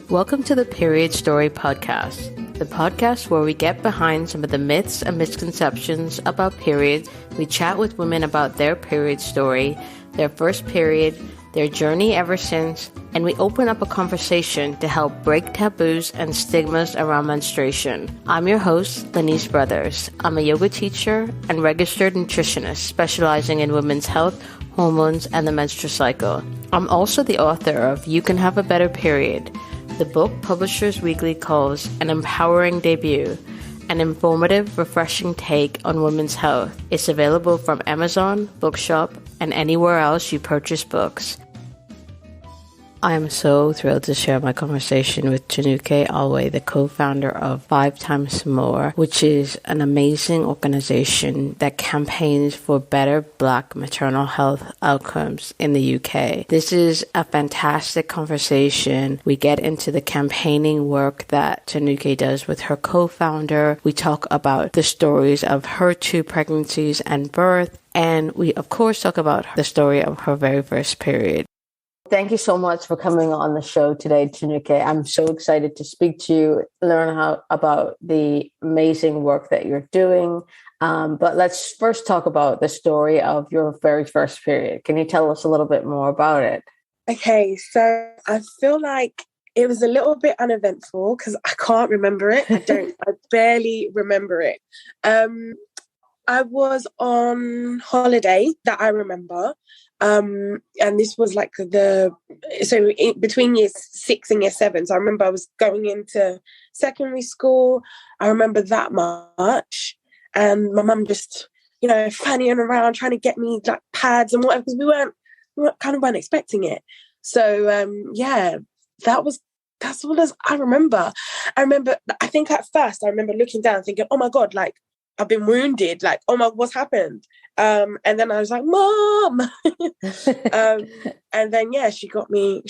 Welcome to the Period Story Podcast, the podcast where we get behind some of the myths and misconceptions about periods. We chat with women about their period story, their first period, their journey ever since, and we open up a conversation to help break taboos and stigmas around menstruation. I'm your host, Lanice Brothers. I'm a yoga teacher and registered nutritionist specializing in women's health, hormones, and the menstrual cycle. I'm also the author of You Can Have a Better Period, the book Publishers Weekly calls an empowering debut, an informative, refreshing take on women's health. It's available from Amazon, Bookshop, and anywhere else you purchase books. I am so thrilled to share my conversation with Tinuke Awe, the co-founder of 5 More, which is an amazing organization that campaigns for better Black maternal health outcomes in the UK. This is a fantastic conversation. We get into the campaigning work that Tinuke does with her co-founder. We talk about the stories of her 2 pregnancies and birth. And we, of course, talk about the story of her very first period. Thank you so much for coming on the show today, Tinuke. I'm so excited to speak to you, learn about the amazing work that you're doing. But let's first talk about the story of your very first period. Can you tell us a little bit more about it? Okay, so I feel like it was a little bit uneventful because I can't remember it. I barely remember it. I was on holiday that I remember. And this was like between year 6 and year 7. So I remember I was going into secondary school. I remember that much. And my mum just, fannying around trying to get me like pads and whatever, because we weren't expecting it. So that's all as I remember. I think at first I remember looking down thinking, oh my God, like I've been wounded, like, oh my, what's happened? And then I was like, Mom. And then, she got me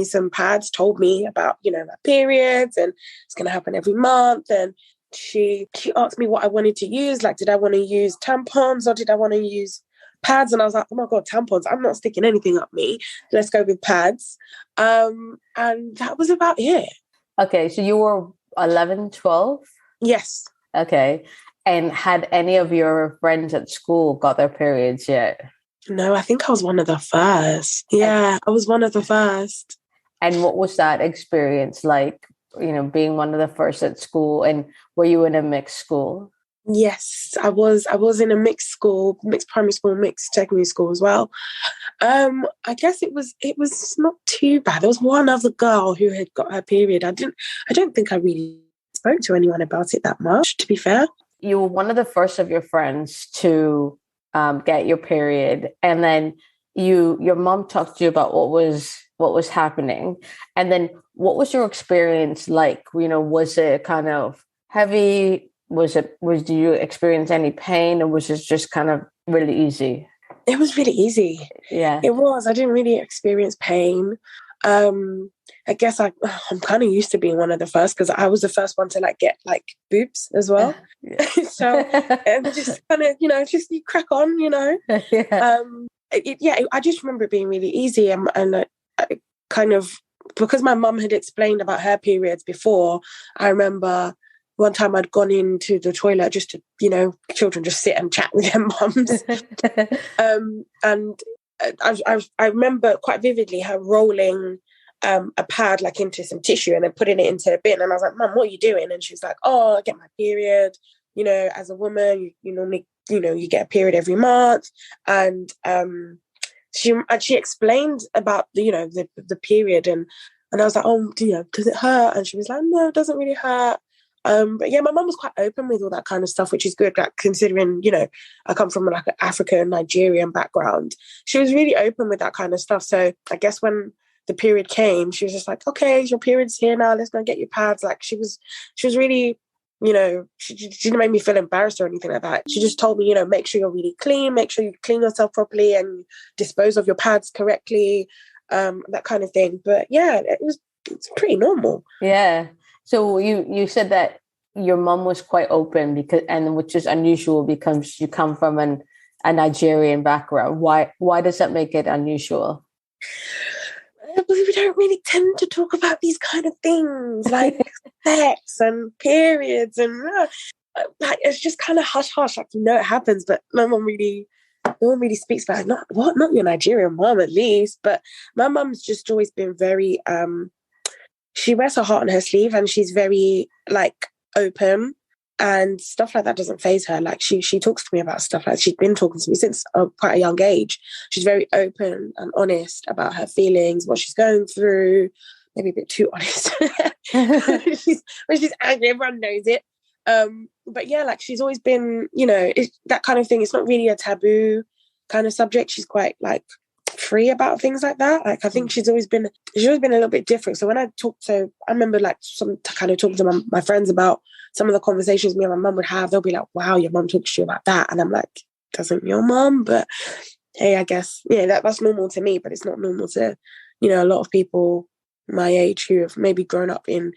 some pads, told me about, my periods and it's going to happen every month. And she asked me what I wanted to use. Like, did I want to use tampons or did I want to use pads? And I was like, oh my God, tampons. I'm not sticking anything up me. Let's go with pads. And that was about it. Okay. So you were 11, 12? Yes. Okay. And had any of your friends at school got their periods yet? No, I think I was one of the first. Yeah, I was one of the first. And what was that experience like, being one of the first at school? And were you in a mixed school? Yes, I was in a mixed school, mixed primary school, mixed secondary school as well. I guess it was not too bad. There was one other girl who had got her period. I don't think I really spoke to anyone about it that much, to be fair. You were one of the first of your friends to get your period, and then your mom talked to you about what was happening, and then what was your experience like? Was it kind of heavy? Did you experience any pain, or was it just kind of really easy? It was really easy. Yeah, it was. I didn't really experience pain. I guess I'm kind of used to being one of the first because I was the first one to like get like boobs as well. Yeah. So just kind of, just you crack on, Yeah. I just remember it being really easy and I kind of, because my mum had explained about her periods before, I remember one time I'd gone into the toilet just to, children just sit and chat with their mums. And I remember quite vividly her rolling a pad like into some tissue and then putting it into a bin. And I was like, Mum, what are you doing? And she was like, oh, I get my period. As a woman, you normally, you get a period every month. And she explained about the period and I was like, oh, does it hurt? And she was like, no, it doesn't really hurt. But yeah, my mum was quite open with all that kind of stuff, which is good, like considering, I come from like an African Nigerian background. She was really open with that kind of stuff. So I guess when the period came, she was just like, okay, your period's here now, let's go get your pads. Like she was really, she didn't make me feel embarrassed or anything like that. She just told me, make sure you're really clean, make sure you clean yourself properly and dispose of your pads correctly, that kind of thing. But yeah, it's pretty normal. Yeah. So you said that your mum was quite open which is unusual because you come from a Nigerian background. Why does that make it unusual? We don't really tend to talk about these kind of things like sex and periods and like it's just kind of hush hush. Like it happens, but no one really speaks about it. Not your Nigerian mom at least, but my mum's just always been very she wears her heart on her sleeve, and she's very like open, and stuff like that doesn't faze her. Like she talks to me about stuff like she's been talking to me since quite a young age. She's very open and honest about her feelings, what she's going through. Maybe a bit too honest. when she's angry, everyone knows it. But yeah, like she's always been, that kind of thing. It's not really a taboo kind of subject. She's quite like free about things like that. Like I think she's always been a little bit different. So when I remember like talking to my friends about some of the conversations me and my mum would have. They'll be like, "Wow, your mum talks to you about that," and I'm like, "Doesn't your mum?" But hey, I guess that's normal to me, but it's not normal to a lot of people my age who have maybe grown up in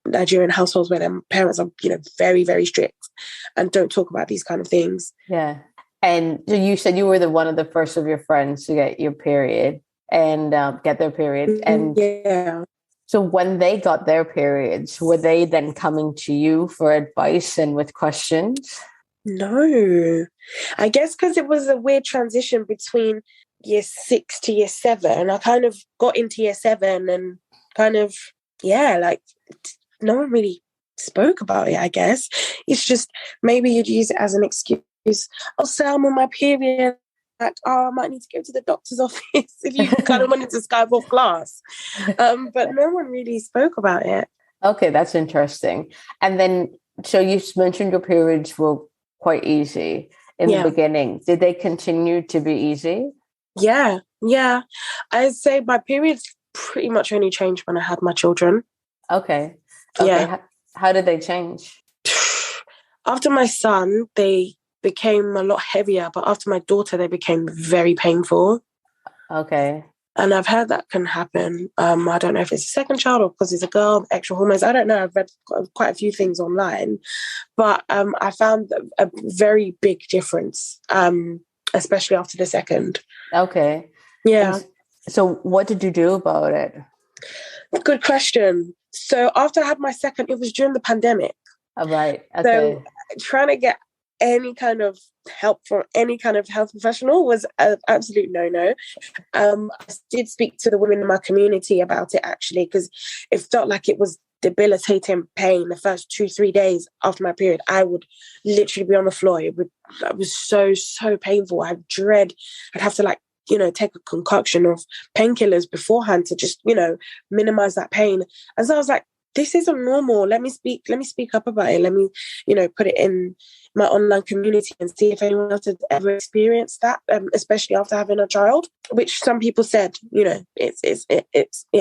Nigerian households where their parents are very, very strict and don't talk about these kind of things. Yeah. And so you said you were one of the first of your friends to get your period and get their period. And yeah. So when they got their periods, were they then coming to you for advice and with questions? No, I guess because it was a weird transition between year 6 to year 7. I kind of got into year 7 and kind of, like no one really spoke about it, I guess. It's just maybe you'd use it as an excuse. "Oh, so I'm on my period." Like, "Oh, I might need to go to the doctor's office," if you kind of wanted to Skype off class. But no one really spoke about it. Okay, that's interesting. And then, so you mentioned your periods were quite easy in the beginning. Did they continue to be easy? Yeah. I'd say my periods pretty much only changed when I had my children. Okay. Yeah. How did they change? After my son, they became a lot heavier, but after my daughter, they became very painful. Okay. And I've heard that can happen. I don't know if it's a second child or because it's a girl, extra hormones. I don't know. I've read quite a few things online. But I found a very big difference, especially after the second. Okay. Yeah. And so what did you do about it? Good question. So after I had my second, it was during the pandemic. Oh, right. Okay. So trying to get any kind of help from any kind of health professional was an absolute no-no. I did speak to the women in my community about it, actually, because it felt like it was debilitating pain the first 2-3 days after my period. I would literally be on the floor. It was so painful. I'd have to take a concoction of painkillers beforehand to just minimize that pain. And so I was like, this isn't normal. Let me speak up about it. Let me put it in my online community and see if anyone else has ever experienced that, especially after having a child, which some people said it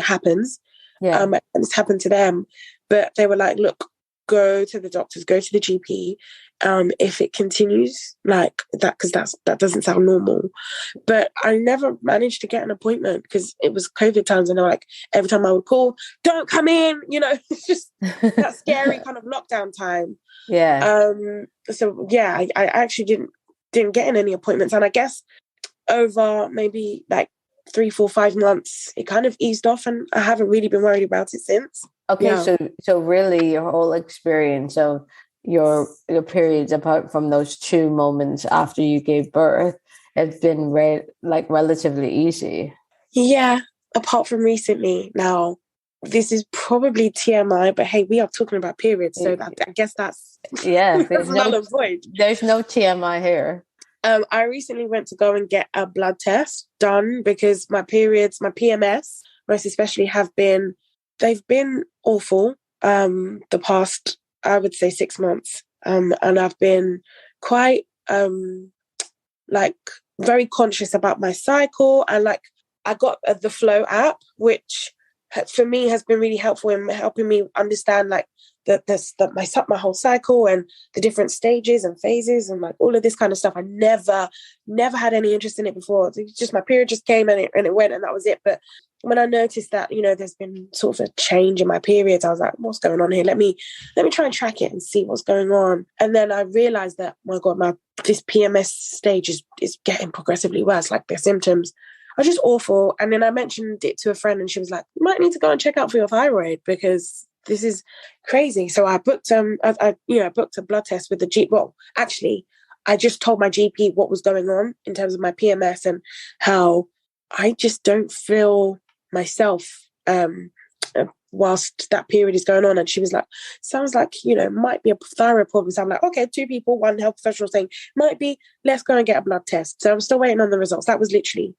happens. Yeah. And it's happened to them, but they were like, "Look, go to the doctors, go to the GP. If it continues like that, because that doesn't sound normal." But I never managed to get an appointment because it was COVID times, and they were like, every time I would call, "Don't come in," it's just that scary kind of lockdown time. Yeah. So yeah, I actually didn't get in any appointments, and I guess over maybe like 3, 4, 5 months, it kind of eased off, and I haven't really been worried about it since. Okay, Yeah. So really your whole experience of your periods, apart from those 2 moments after you gave birth, has been relatively easy. Yeah, apart from recently. Now, this is probably TMI, but hey, we are talking about periods, so I guess that's there's null and void. There's no TMI here. I recently went to go and get a blood test done because my periods, my PMS, most especially, they've been awful the past, I would say, 6 months. And I've been quite very conscious about my cycle, and I got the Flow app, which for me has been really helpful in helping me understand my whole cycle and the different stages and phases and all of this kind of stuff. I never had any interest in it before. It's just my period just came and it went, and that was it. But when I noticed that there's been sort of a change in my periods, I was like, what's going on here? Let me try and track it and see what's going on. And then I realized that, my God, this PMS stage is getting progressively worse. Like the symptoms I was just awful. And then I mentioned it to a friend and she was like, you might need to go and check out for your thyroid because this is crazy. So I booked booked a blood test with the GP. Well, actually, I just told my GP what was going on in terms of my PMS and how I just don't feel myself whilst that period is going on. And she was like, sounds like, might be a thyroid problem. So I'm like, okay, 2 people, 1 health professional saying, might be, let's go and get a blood test. So I'm still waiting on the results. That was literally,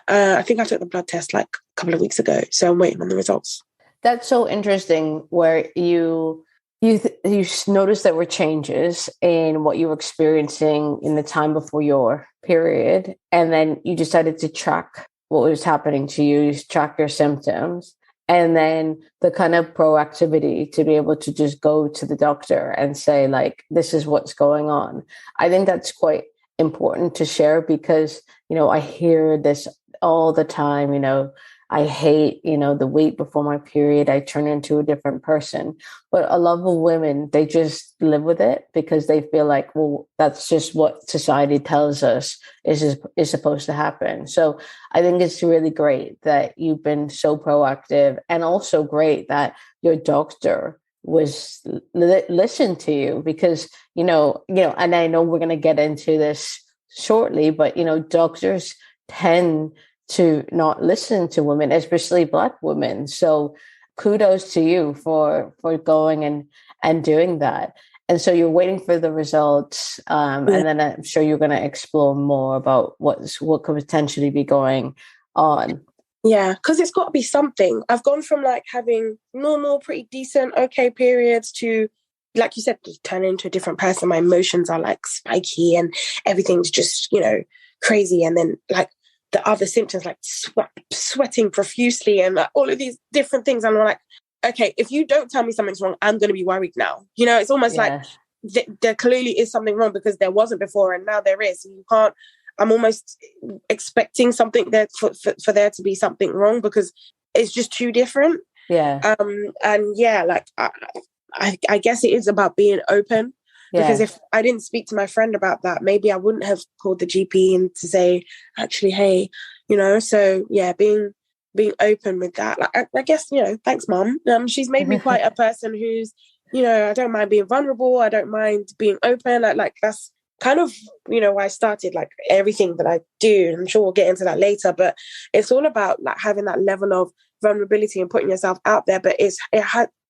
I think I took the blood test like a couple of weeks ago. So I'm waiting on the results. That's so interesting where you noticed there were changes in what you were experiencing in the time before your period. And then you decided to track what was happening to you, track your symptoms. And then the kind of proactivity to be able to just go to the doctor and say, like, this is what's going on. I think that's quite important to share because, I hear this all the time, I hate, the week before my period, I turn into a different person. But a lot of women, they just live with it because they feel like, well, that's just what society tells us is supposed to happen. So I think it's really great that you've been so proactive, and also great that your doctor was listened to you because, and I know we're going to get into this shortly, but, doctors tend to not listen to women, especially Black women. So kudos to you for going and doing that. And so you're waiting for the results. And then I'm sure you're going to explore more about what could potentially be going on. Yeah, because it's got to be something. I've gone from like having normal, pretty decent, okay periods to, like you said, turn into a different person. My emotions are like spiky and everything's just, crazy. And then like the other symptoms like sweating profusely and like all of these different things. And I'm like, okay, if you don't tell me something's wrong, I'm going to be worried now. It's almost like there clearly is something wrong because there wasn't before and now there is. You can't, I'm almost expecting something there for there to be something wrong because it's just too different. Yeah. And yeah, like I guess it is about being open. Because if I didn't speak to my friend about that, maybe I wouldn't have called the GP and to say, actually, hey, so yeah, being open with that. Like, I guess, thanks, Mom. She's made me quite a person who's, I don't mind being vulnerable. I don't mind being open. Like that's kind of, why I started like everything that I do. I'm sure we'll get into that later, but it's all about like having that level of vulnerability and putting yourself out there. But it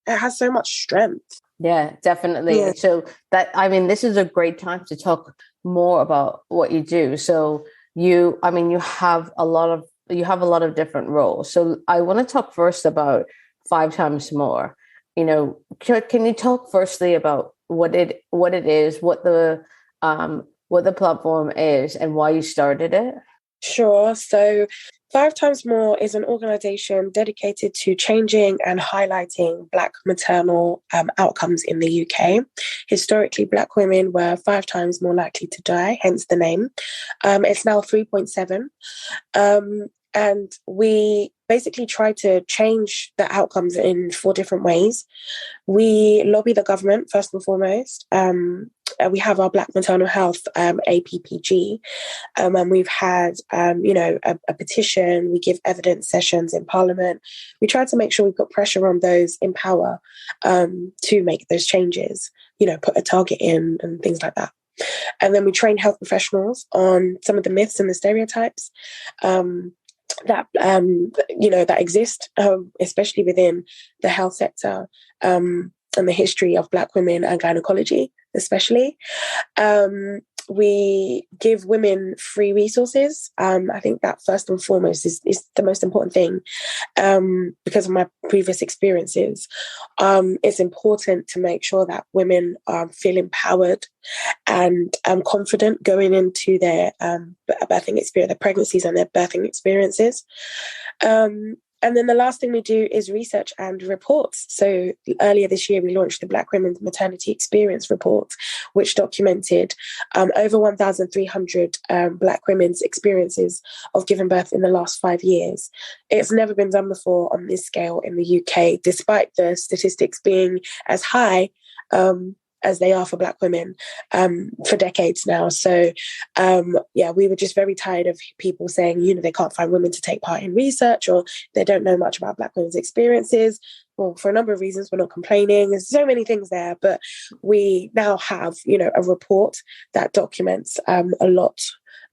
has so much strength. Yeah, definitely. Yeah. So this is a great time to talk more about what you do. So you have a lot of different roles. So I want to talk first about 5 Times More. Can you talk firstly about what it is, what the platform is, and why you started it? Sure. So 5 Times More is an organisation dedicated to changing and highlighting Black maternal outcomes in the UK. Historically, Black women were 5 times more likely to die, hence the name. It's now 3.7. And we basically try to change the outcomes in 4 different ways. We lobby the government, first and foremost. We have our Black Maternal Health APPG, and we've had, a petition. We give evidence sessions in Parliament. We try to make sure we put pressure on those in power to make those changes, put a target in and things like that. And then we train health professionals on some of the myths and the stereotypes that exist, especially within the health sector and the history of Black women and gynaecology, especially. We give women free resources. I think that first and foremost is the most important thing because of my previous experiences. It's important to make sure that women feel empowered and confident going into their birthing experience, their pregnancies and their birthing experiences. And then the last thing we do is research and reports. So earlier this year, we launched the Black Women's Maternity Experience Report, which documented over 1,300 Black women's experiences of giving birth in the last 5 years. It's never been done before on this scale in the UK, despite the statistics being as high. as they are for Black women for decades now. So, we were just very tired of people saying, they can't find women to take part in research, or they don't know much about Black women's experiences. Well, for a number of reasons, we're not complaining. There's so many things there, but we now have, a report that documents a lot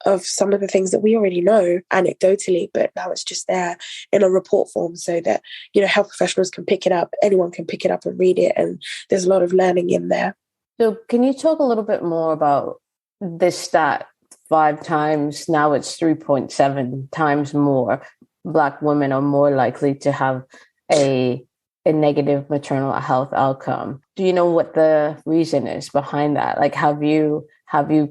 of some of the things that we already know anecdotally, but now it's just there in a report form so that, health professionals can pick it up, anyone can pick it up and read it, and there's a lot of learning in there. So can you talk a little bit more about this stat, 5 times, now it's 3.7 times more Black women are more likely to have a negative maternal health outcome? Do you know what the reason is behind that? Like, have you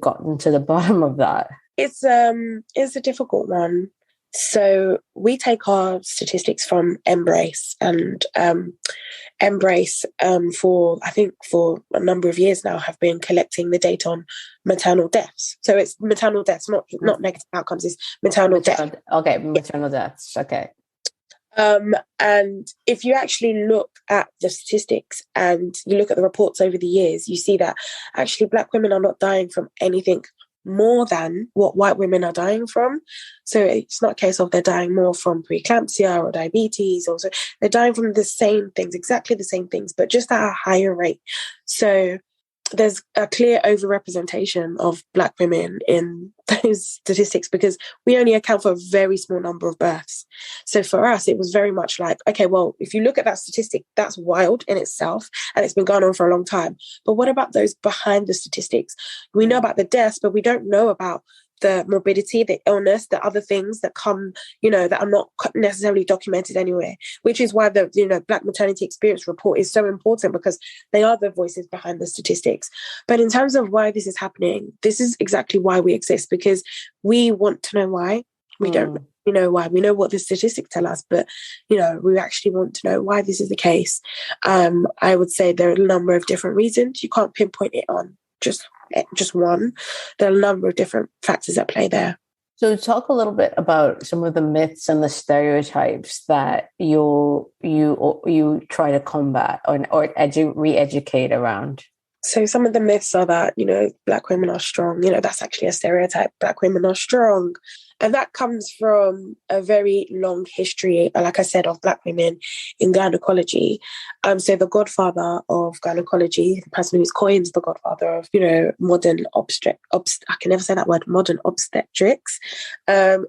gotten to the bottom of that? It's a difficult one. So we take our statistics from Embrace, and Embrace for a number of years now have been collecting the data on maternal deaths. So it's maternal deaths, not negative outcomes. It's maternal deaths. Okay, maternal deaths. Okay. And if you actually look at the statistics and you look at the reports over the years, you see that actually Black women are not dying from anything more than what white women are dying from. So it's not a case of they're dying more from preeclampsia or diabetes, or so they're dying from the same things, exactly the same things, but just at a higher rate. So there's a clear overrepresentation of Black women in those statistics because we only account for a very small number of births. So for us, it was very much like, okay, well, if you look at that statistic, that's wild in itself, and it's been going on for a long time. But what about those behind the statistics? We know about the deaths, but we don't know about the morbidity, the illness, the other things that come, that are not necessarily documented anywhere, which is why the, Black maternity experience report is so important, because they are the voices behind the statistics. But in terms of why this is happening, this is exactly why we exist, because we want to know why. We don't know why. We know what the statistics tell us, but, we actually want to know why this is the case. I would say there are a number of different reasons. You can't pinpoint it on just one. There are a number of different factors at play there. So talk a little bit about some of the myths and the stereotypes that you try to combat or re-educate around. So some of the myths are that, Black women are strong. That's actually a stereotype. Black women are strong. And that comes from a very long history, like I said, of Black women in gynaecology. So the godfather of gynaecology, the person who's coined the godfather of, modern modern obstetrics,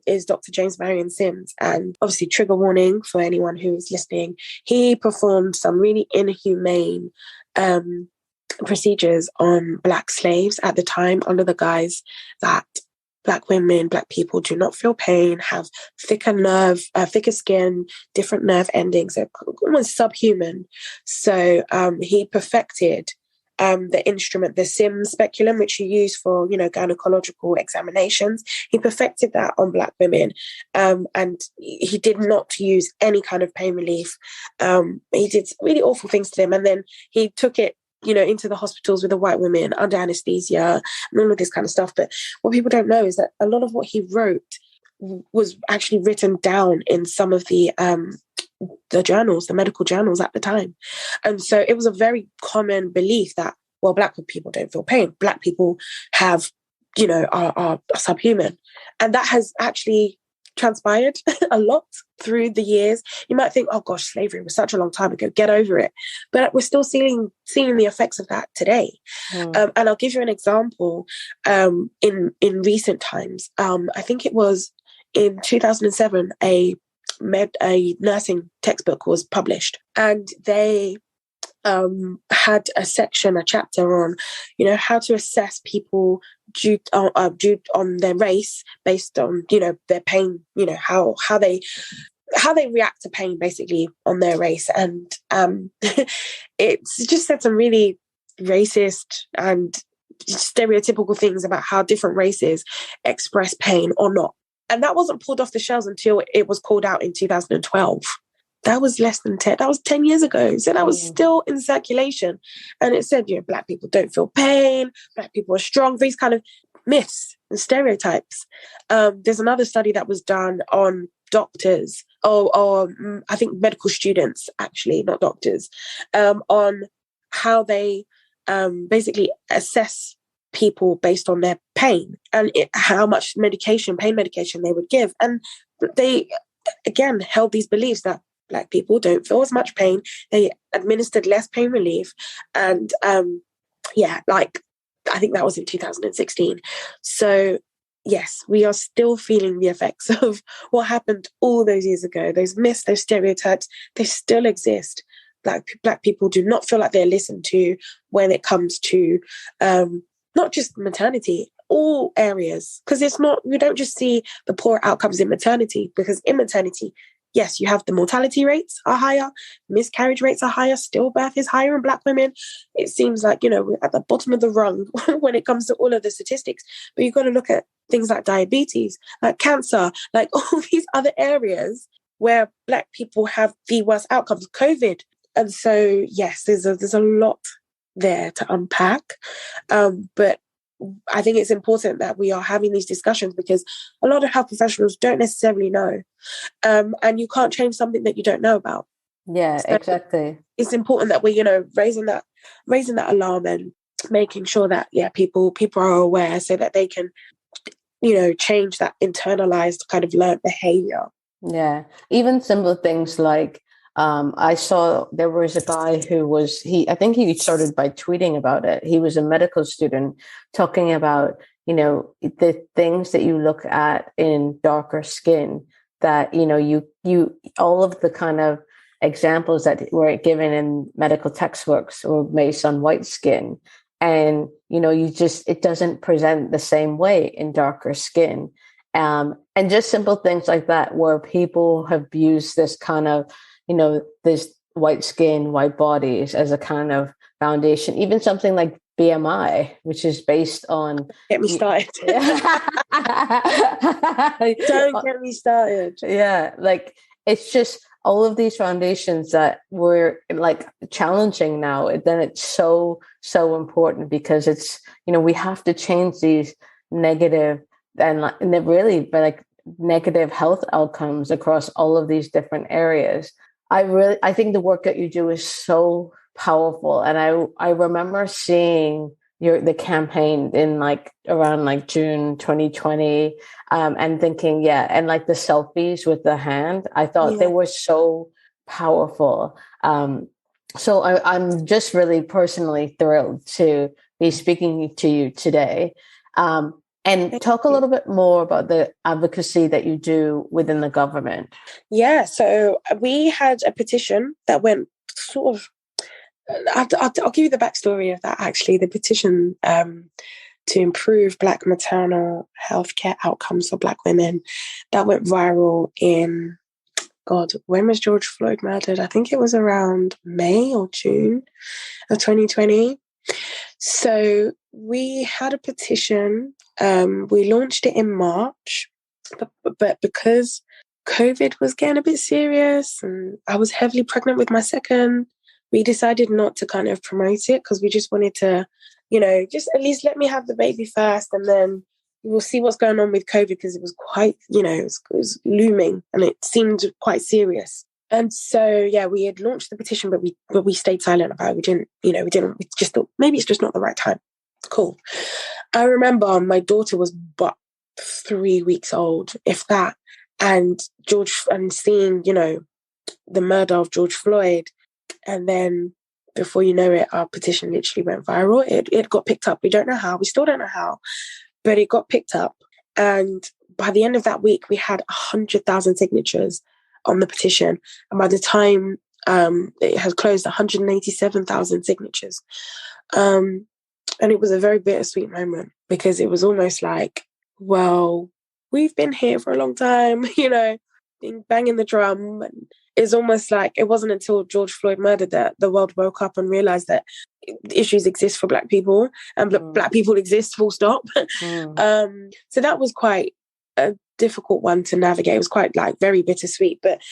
is Dr. James Marion Sims. And obviously, trigger warning for anyone who is listening, he performed some really inhumane procedures on Black slaves at the time, under the guise that Black women, Black people do not feel pain, have thicker skin, different nerve endings, they're almost subhuman. So he perfected the instrument, the Sims speculum, which you use for, gynecological examinations. He perfected that on Black women, and he did not use any kind of pain relief. He did really awful things to them, and then he took it into the hospitals with the white women under anesthesia and all of this kind of stuff. But what people don't know is that a lot of what he wrote was actually written down in some of the journals, the medical journals at the time. And so it was a very common belief that, well, Black people don't feel pain. Black people have, are subhuman. And that has actually transpired a lot through the years. You might think, oh gosh, slavery was such a long time ago, get over it. But we're still seeing the effects of that today. And I'll give you an example. In recent times, I think it was in 2007, a nursing textbook was published, and they had a chapter on, how to assess people due on their race based on, their pain, how they react to pain basically on their race. And it's just said some really racist and stereotypical things about how different races express pain or not. And that wasn't pulled off the shelves until it was called out in 2012. That was that was 10 years ago. So that was still in circulation. And it said, Black people don't feel pain, Black people are strong, these kind of myths and stereotypes. There's another study that was done on doctors, or I think medical students, actually, not doctors, on how they basically assess people based on their pain and how much pain medication they would give. And they, again, held these beliefs that Black people don't feel as much pain. They administered less pain relief. And I think that was in 2016. So yes, we are still feeling the effects of what happened all those years ago. Those myths, those stereotypes, they still exist. Black people do not feel like they're listened to when it comes to not just maternity, all areas. Because we don't just see the poor outcomes in maternity, because in maternity, yes, you have the mortality rates are higher, miscarriage rates are higher, stillbirth is higher in Black women. It seems like, we're at the bottom of the rung when it comes to all of the statistics. But you've got to look at things like diabetes, like cancer, like all these other areas where Black people have the worst outcomes, COVID. And so, yes, there's a lot there to unpack. But I think it's important that we are having these discussions, because a lot of health professionals don't necessarily know. And you can't change something that you don't know about. Yeah, so exactly. It's important that we're, raising that alarm and making sure that, people are aware, so that they can, change that internalized kind of learned behavior. Yeah. Even simple things like, I saw there was a guy who I think he started by tweeting about it. He was a medical student talking about, the things that you look at in darker skin, that, you all of the kind of examples that were given in medical textbooks were based on white skin. And, it doesn't present the same way in darker skin. And just simple things like that, where people have used this kind of, this white skin, white bodies as a kind of foundation. Even something like BMI, which is based on... Get me started. Don't get me started. Yeah, it's just all of these foundations that we're challenging now. Then it's so important, because it's, we have to change these negative and negative health outcomes across all of these different areas. I think the work that you do is so powerful. And I remember seeing the campaign in around June 2020, and thinking, and the selfies with the hand, I thought they were so powerful. So I'm just really personally thrilled to be speaking to you today. And talk a little bit more about the advocacy that you do within the government. Yeah, so we had a petition that went sort of... I'll give you the backstory of that, actually. The petition to improve Black maternal healthcare outcomes for Black women, that went viral in, when was George Floyd murdered? I think it was around May or June of 2020. So we had a petition. We launched it in March, but because COVID was getting a bit serious and I was heavily pregnant with my second, we decided not to kind of promote it, because we just wanted to, just at least let me have the baby first, and then we'll see what's going on with COVID, because it was quite, it was looming and it seemed quite serious. And so, we had launched the petition, but we stayed silent about it. We just thought maybe it's just not the right time. Cool. I remember my daughter was but 3 weeks old, if that, and seeing, the murder of George Floyd. And then before you know it, our petition literally went viral. It got picked up. We don't know how. We still don't know how, but it got picked up. And by the end of that week, we had 100,000 signatures on the petition. And by the time it had closed, 187,000 signatures. And it was a very bittersweet moment, because it was almost like, well, we've been here for a long time, banging the drum. And it's almost like it wasn't until George Floyd murdered that the world woke up and realized that issues exist for Black people, and Black people exist, full stop. So that was quite a difficult one to navigate. It was quite very bittersweet. But,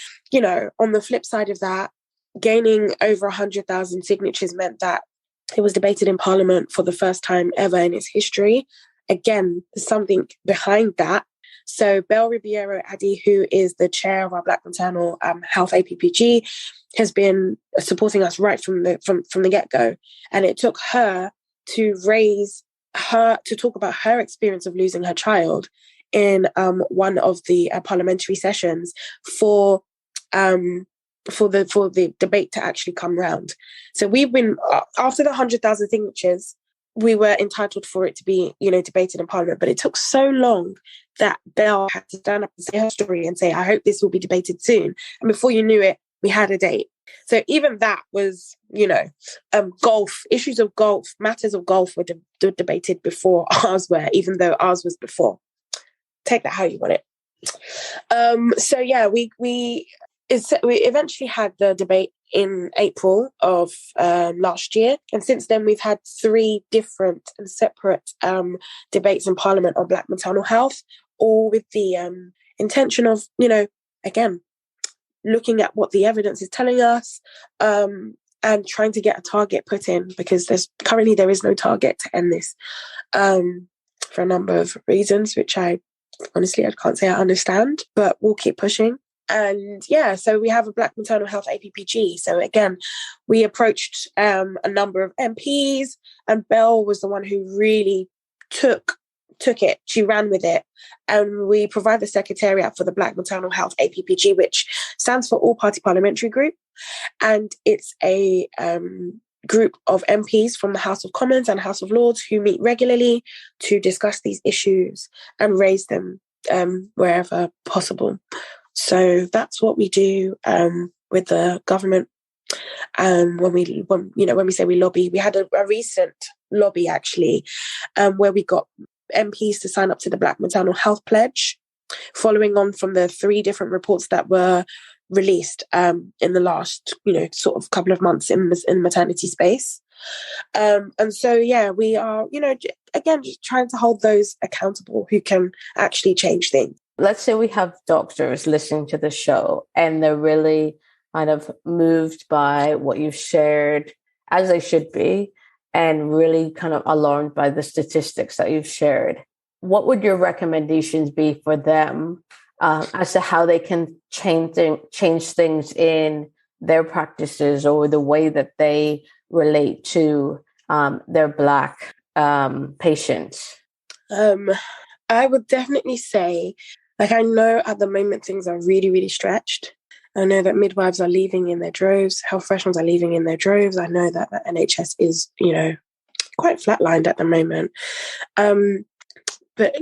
on the flip side of that, gaining over 100,000 signatures meant that it was debated in Parliament for the first time ever in its history. Again, there's something behind that. So Belle Ribeiro Addy, who is the chair of our Black Maternal Health APPG, has been supporting us right from the get-go. And it took her to talk about her experience of losing her child in one of the parliamentary sessions for the debate to actually come round. So we've been, after the 100,000 signatures, we were entitled for it to be, debated in Parliament, but it took so long that Belle had to stand up and say her story and say, I hope this will be debated soon. And before you knew it, we had a date. So even that was, golf, issues of golf, matters of golf were debated before ours were, even though ours was before. Take that how you want it. So yeah, we eventually had the debate in April of last year. And since then, we've had 3 different and separate debates in Parliament on Black maternal health, all with the intention of, again, looking at what the evidence is telling us and trying to get a target put in, because there is no target to end this for a number of reasons, which I can't say I understand, but we'll keep pushing. And yeah, so we have a Black Maternal Health APPG. So again, we approached a number of MPs, and Belle was the one who really took it. She ran with it. And we provide the secretariat for the Black Maternal Health APPG, which stands for All Party Parliamentary Group. And it's a group of MPs from the House of Commons and House of Lords who meet regularly to discuss these issues and raise them wherever possible. So that's what we do with the government. When we say we lobby, we had a recent lobby actually, where we got MPs to sign up to the Black Maternal Health Pledge, following on from the 3 different reports that were released in the last, sort of couple of months in maternity space. And so, yeah, we are, again, just trying to hold those accountable who can actually change things. Let's say we have doctors listening to the show and they're really kind of moved by what you've shared, as they should be, and really kind of alarmed by the statistics that you've shared. What would your recommendations be for them as to how they can change things in their practices or the way that they relate to their Black patients? I would definitely say, I know at the moment things are really, really stretched. I know that midwives are leaving in their droves, health professionals are leaving in their droves. I know that the NHS is, quite flatlined at the moment. But,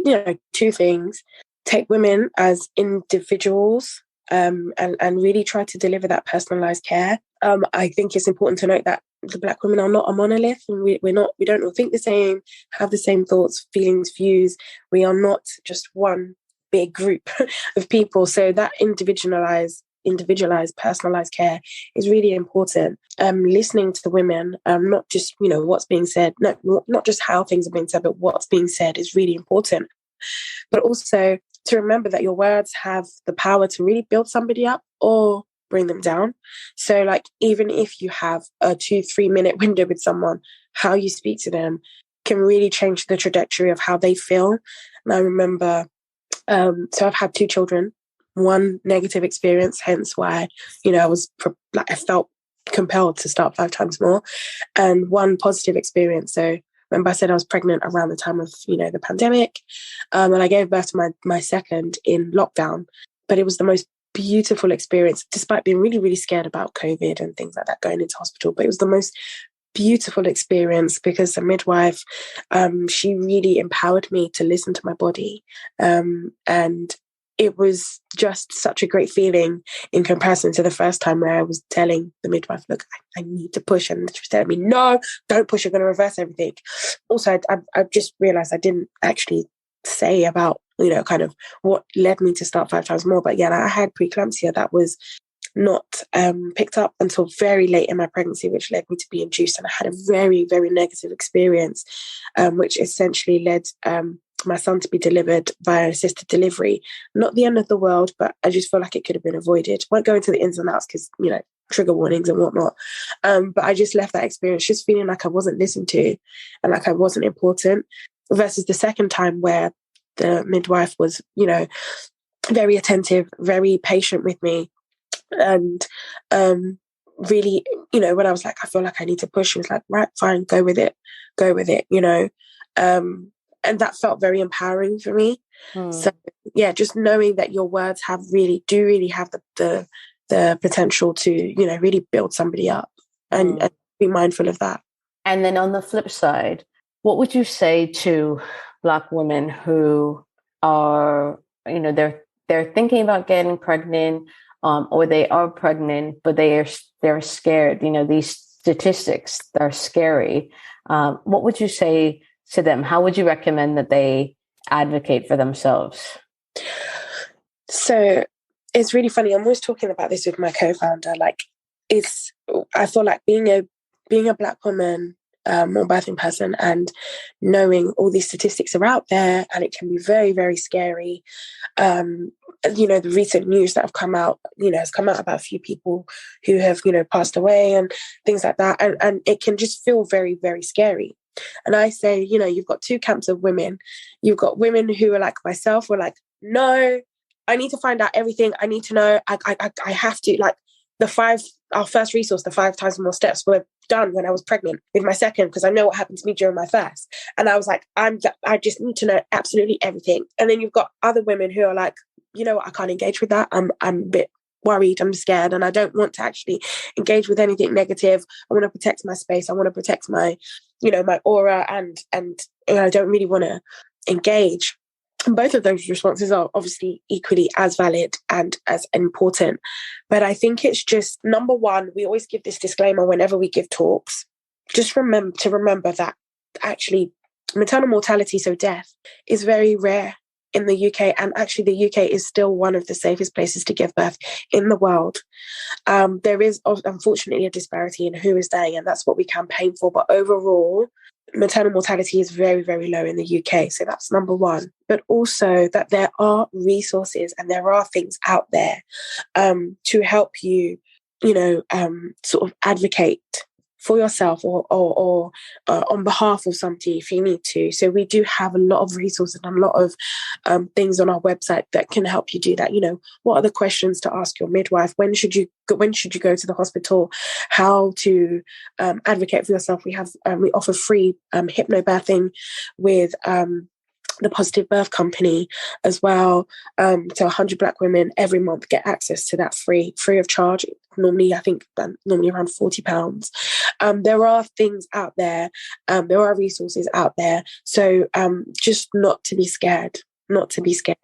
2 things. Take women as individuals and really try to deliver that personalised care. I think it's important to note that the Black women are not a monolith, and we don't all think the same, have the same thoughts, feelings, views. We are not just one big group of people. So that individualized, personalized care is really important. Listening to the women, not just, what's being said, not just how things are being said, but what's being said is really important. But also to remember that your words have the power to really build somebody up or bring them down. So even if you have a 2-3 minute window with someone, how you speak to them can really change the trajectory of how they feel. And I remember, so I've had 2 children, 1 negative experience, hence why, I felt compelled to start 5 times more, and 1 positive experience. So remember I said I was pregnant around the time of, the pandemic, and I gave birth to my second in lockdown, but it was the most beautiful experience, despite being really, really scared about COVID and things like that going into hospital. But it was the most beautiful experience because the midwife, she really empowered me to listen to my body. And it was just such a great feeling in comparison to the first time where I was telling the midwife, look, I need to push. And she was telling me, no, don't push, you're going to reverse everything. Also, I just realized I didn't actually say about, kind of what led me to start 5 times more. But yeah, I had preeclampsia that was not picked up until very late in my pregnancy, which led me to be induced. And I had a very, very negative experience, which essentially led my son to be delivered via assisted delivery. Not the end of the world, but I just feel like it could have been avoided. Won't go into the ins and outs because, trigger warnings and whatnot. But I just left that experience just feeling like I wasn't listened to and like I wasn't important, versus the second time where the midwife was, you know, very attentive, very patient with me. And really, you know, when I was like, I feel like I need to push, she was like, right, fine, go with it, you know. And that felt very empowering for me. So yeah, just knowing that your words do really have the potential to, you know, really build somebody up, and be mindful of that. And then on the flip side, what would you say to Black women who are, you know, they're thinking about getting pregnant, or they are pregnant, but they're scared? You know, these statistics are scary. What would you say to them? How would you recommend that they advocate for themselves? So it's really funny. I'm always talking about this with my co-founder. Like, I feel like being a Black woman, or birthing person, and knowing all these statistics are out there, and it can be very, very scary. You know, the recent news that have come out, you know, has come out about a few people who have, you know, passed away and things like that. And it can just feel very, very scary. And I say, you know, you've got two camps of women. You've got women who are like myself, who are like, no, I need to find out everything. I need to know. I have to, like, our first resource, the 5 times more steps, were done when I was pregnant with my second, because I know what happened to me during my first. And I was like, I just need to know absolutely everything. And then you've got other women who are like, you know what, I can't engage with that. I'm a bit worried, I'm scared, and I don't want to actually engage with anything negative. I want to protect my space. I want to protect my, you know, my aura, and you know, I don't really want to engage. Both of those responses are obviously equally as valid and as important. But I think it's just, number one, we always give this disclaimer whenever we give talks. Just remember that actually maternal mortality, so death, is very rare in the UK. And actually the UK is still one of the safest places to give birth in the world. There is unfortunately a disparity in who is dying, and that's what we campaign for. But overall, maternal mortality is very, very low in the UK. So that's number one. But also that there are resources and there are things out there to help you, you know, sort of advocate for yourself or on behalf of somebody if you need to. So we do have a lot of resources and a lot of things on our website that can help you do that. You know, what are the questions to ask your midwife? When should you go to the hospital? How to advocate for yourself? We offer free hypnobirthing with the Positive Birth Company as well. So 100 Black women every month get access to that free of charge. Normally, I think normally around £40. There are things out there. There are resources out there. So just not to be scared. Okay.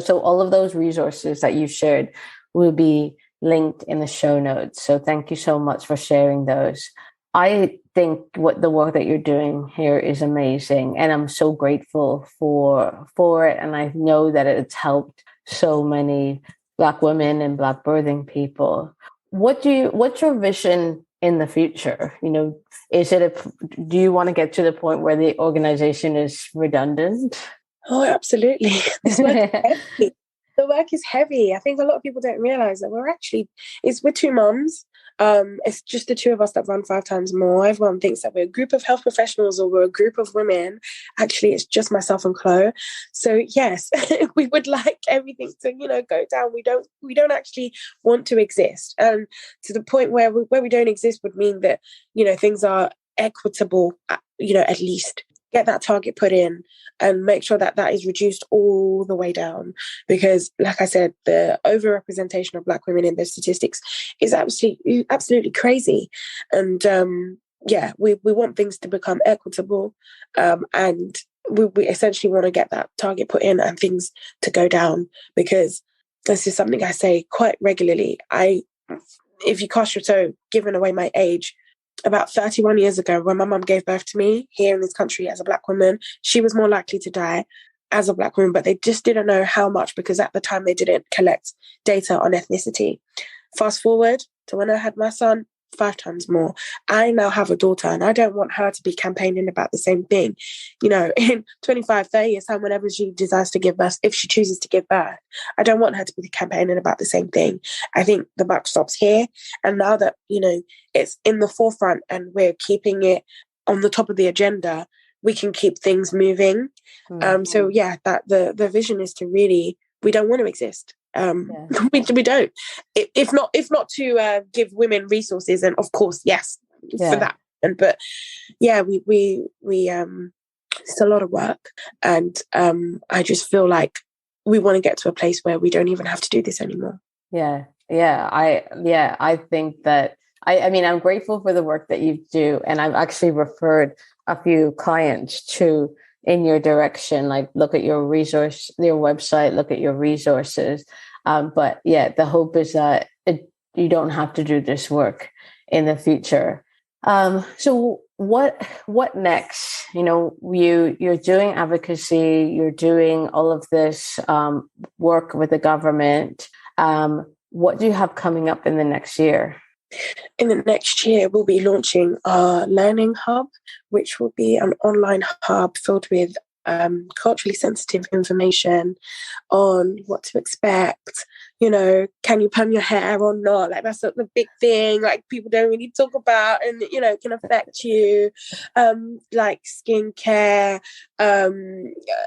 So all of those resources that you've shared will be linked in the show notes. So thank you so much for sharing those. I think the work that you're doing here is amazing, and I'm so grateful for it. And I know that it's helped so many Black women and Black birthing people. What's your vision in the future? You know, do you want to get to the point where the organization is redundant? Oh, absolutely. This work is heavy. The work is heavy. I think a lot of people don't realize that we're two moms. It's just the two of us that run 5 times more. Everyone thinks that we're a group of health professionals or we're a group of women. Actually, it's just myself and Chloe. So yes, we would like everything to, you know, go down. We don't actually want to exist. To the point where we don't exist would mean that, you know, things are equitable, you know, at least. Get that target put in and make sure that is reduced all the way down. Because, like I said, the overrepresentation of Black women in the statistics is absolutely crazy. And we want things to become equitable, and we essentially want to get that target put in and things to go down. Because this is something I say quite regularly. If you cast your toe, giving away my age, about 31 years ago, when my mum gave birth to me here in this country as a Black woman, she was more likely to die as a Black woman, but they just didn't know how much, because at the time they didn't collect data on ethnicity. Fast forward to when I had my son, 5 times more. I now have a daughter, and I don't want her to be campaigning about the same thing. You know, in 25, 30 years time, whenever she decides to give birth, if she chooses to give birth, I don't want her to be campaigning about the same thing. I think the buck stops here. And now that, you know, it's in the forefront and we're keeping it on the top of the agenda, we can keep things moving. So yeah, that the vision is to really, we don't want to exist. We don't. If not to give women resources, and of course, yes, for that. But yeah, we it's a lot of work, and I just feel like we want to get to a place where we don't even have to do this anymore. I think that I mean, I'm grateful for the work that you do, and I've actually referred a few clients to in your direction, like look at your website, look at your resources. But yeah, the hope is that you don't have to do this work in the future. So what next? You know, you're doing advocacy, you're doing all of this work with the government. What do you have coming up in the next year? In the next year, we'll be launching our learning hub, which will be an online hub filled with culturally sensitive information on what to expect. You know, can you perm your hair or not? Like, that's the big thing, like, people don't really talk about, and, you know, it can affect you. Like skincare,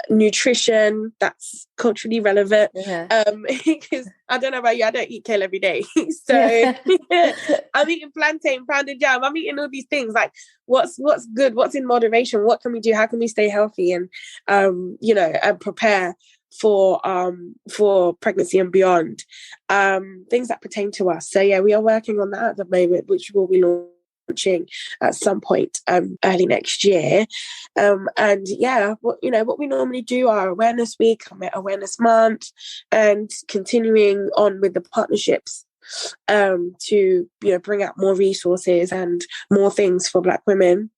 nutrition, that's culturally relevant. Because I don't know about you, I don't eat kale every day. So I'm eating plantain, pounded jam. I'm eating all these things. Like, what's good? What's in moderation? What can we do? How can we stay healthy and, you know, and prepare for pregnancy and beyond, things that pertain to us. So yeah, we are working on that at the moment, which will be launching at some point early next year. And yeah, what we normally do, our awareness week, awareness month, and continuing on with the partnerships to, you know, bring out more resources and more things for Black women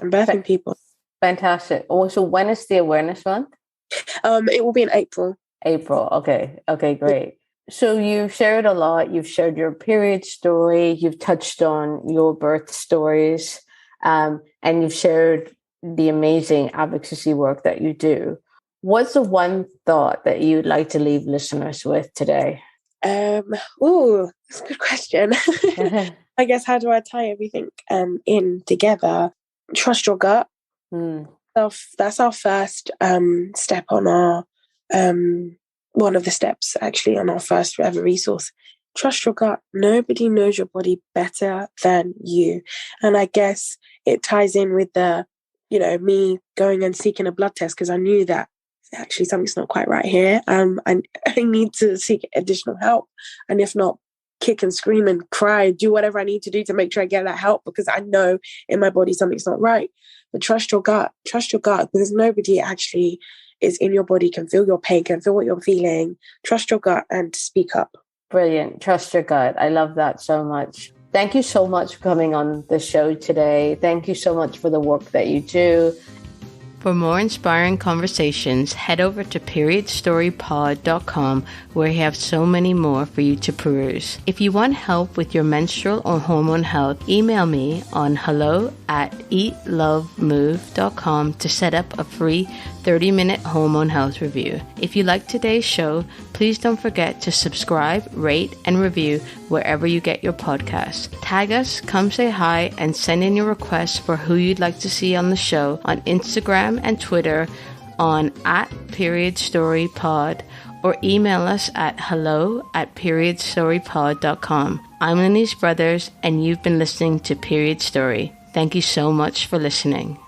and birthing people. Fantastic. Also, when is the awareness month? It will be in April. Okay, great. So you've shared a lot. You've shared your period story. You've touched on your birth stories, and you've shared the amazing advocacy work that you do. What's the one thought that you'd like to leave listeners with today? That's a good question. I guess, how do I tie everything in together? Trust your gut. That's our first step on our one of the steps actually on our first ever resource. Trust your gut. Nobody knows your body better than you. And I guess it ties in with the, you know, me going and seeking a blood test because I knew that actually something's not quite right here. I need to seek additional help. And if not, kick and scream and cry, do whatever I need to do to make sure I get that help, because I know in my body something's not right. But trust your gut, because nobody actually is in your body, can feel your pain, can feel what you're feeling. Trust your gut and speak up. Brilliant. Trust your gut. I love that so much. Thank you so much for coming on the show today. Thank you so much for the work that you do. For more inspiring conversations, head over to periodstorypod.com, where we have so many more for you to peruse. If you want help with your menstrual or hormone health, email me on hello@eatlovemove.com to set up a free 30-minute hormone health review. If you like today's show, please don't forget to subscribe, rate, and review wherever you get your podcasts. Tag us, come say hi, and send in your requests for who you'd like to see on the show on Instagram and Twitter on @periodstorypod, or email us at hello@periodstorypod.com. I'm Lenise Brothers, and you've been listening to Period Story. Thank you so much for listening.